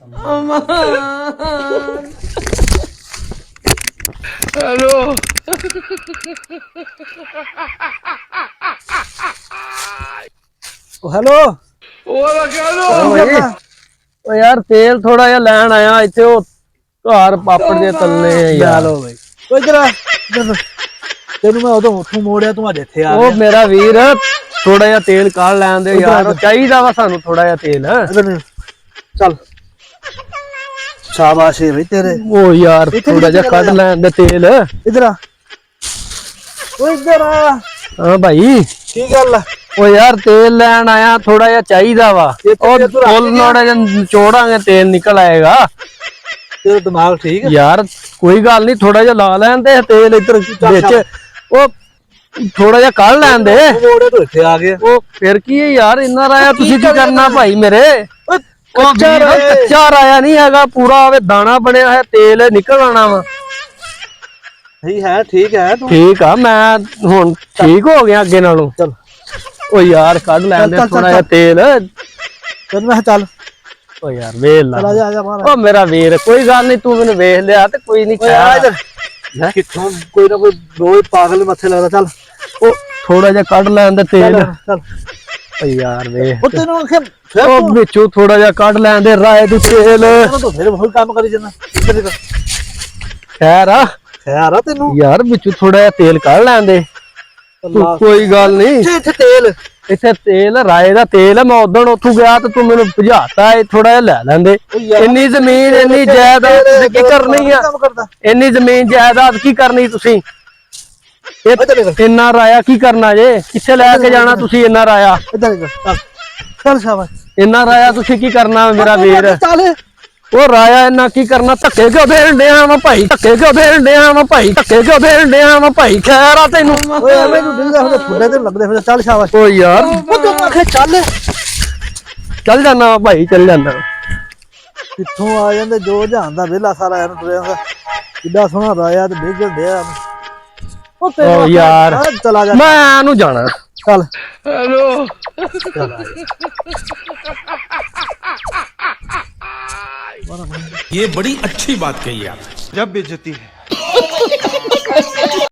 Hello hello ओ यार तेल थोड़ा जिहा लैन आया इत्थे घर पापड़ जे तलने यार लो भाई ओ इधर आ तेन मैं उदों उठू मोड़िया तू अज इत्थे आ ओ गया मेरा वीर थोड़ा जिहा तेल काढ़ लैन दे यार चाहिदा वा सानू थोड़ा जिहा तेल इधर चल शाबाश है भाई तेरे ओ यार थोड़ा जिहा काढ़ लैन दे तेल इधर आ ओ इधर आ हां भाई की गल ओ यार तेल लैन आया थोड़ा जिहा चाहिदा वा ओ फुल नोड़े निचोड़ांगे तेल निकल आएगा तेरा दिमाग ठीक है यार कोई गल नहीं थोड़ा जिहा ला लैन दे तेल इधर विच ओ थोड़ा जिहा काढ़ लैन दे मोड़े तो इत्थे आ गया ओ फिर की है यार इन्ना राया तुसी की करना भाई मेरे कच्चा राया नहीं हैगा पूरा दाना बनया है तेल निकल आना वा नहीं है ठीक है तू ठीक आ मैं हुन ठीक हो गया अगे नालों चल ओ यार काढ़ लैन दे थोड़ा जिहा तेल तेन मैं चल ओ यार वेख ला चला जा आ जा बाहर ओ मेरा वीर कोई गल नहीं तू मैनू वेख लिया ते कोई नहीं आ इधर किथों कोई ना कोई रोज पागल मथे लगदा चल ओ थोड़ा जिहा काढ़ लैन दे तेल चल ओ यार वेख ओ तेनों आखे ओ विचों थोड़ा जिहा काढ़ लैन दे राए दी तेल तो फिर बहुत काम करी जाना इधर इधर खैर आ खैर आ तेनों यार विचों थोड़ा जिहा तेल काढ़ लैन दे तू कोई गल नहीं इत्थे तेल इत्थे तेल राए दा तेल है मैं उदण उथों गया ते तू मैनू भजाता है थोड़ा जिहा लै लैंदे इन्नी जमीन इन्नी जायदाद की करनी है इन्नी जमीन जायदाद की करनी तुसी इन्ना राया की करना जे कित्थे लैके जाना तुसी इन्ना राया इधर इधर चल चल शाबाश इन्ना राया तुसी की करना मेरा वीर चल ਉਹ ਰਾਇਆ ਇੰਨਾ ਕੀ ਕਰਨਾ ਧੱਕੇ ਕਿਉਂ ਦੇਣ ਡਿਆ ਵਾ ਭਾਈ ਧੱਕੇ ਕਿਉਂ ਦੇਣ ਡਿਆ ਵਾ ਭਾਈ ਧੱਕੇ ਕਿਉਂ ਦੇਣ ਡਿਆ ਵਾ ਭਾਈ ਖੈਰ ਆ ਤੈਨੂੰ ਓਏ ਐਵੇਂ ਨੂੰ ਡਿੱਗਦਾ ਹੁੰਦਾ ਫੁੱਡੇ ਤੇ ਲੱਗਦੇ ਫਿਰ ਚੱਲ ਸ਼ਾਬਾਸ਼ ਓ ਯਾਰ ਉਹ ਤੂੰ ਆਖੇ ਚੱਲ ਜਾਣਾ ਵਾ ਭਾਈ ਚੱਲ ਜਾਣਾ ਕਿੱਥੋਂ ਆ ਜਾਂਦੇ ਜੋ ਜਹਾਨ ਦਾ ਵਿਹਲਾ ਸਾਰਾ ਇਹਨੂੰ ਤੁਰਿਆ ਹੁੰਦਾ ਕਿੱਡਾ ਸੋਹਣਾ ਰਾਇਆ ਤੇ ਡਿੱਗ ਡਿਆ ਉਹ ਓ ਯਾਰ ਚਲਾ ਜਾ ਮੈਂ ਨੂੰ ਜਾਣਾ ਚੱਲ ਹੈਲੋ ये बड़ी अच्छी बात कही आप। जब बेइज्जती है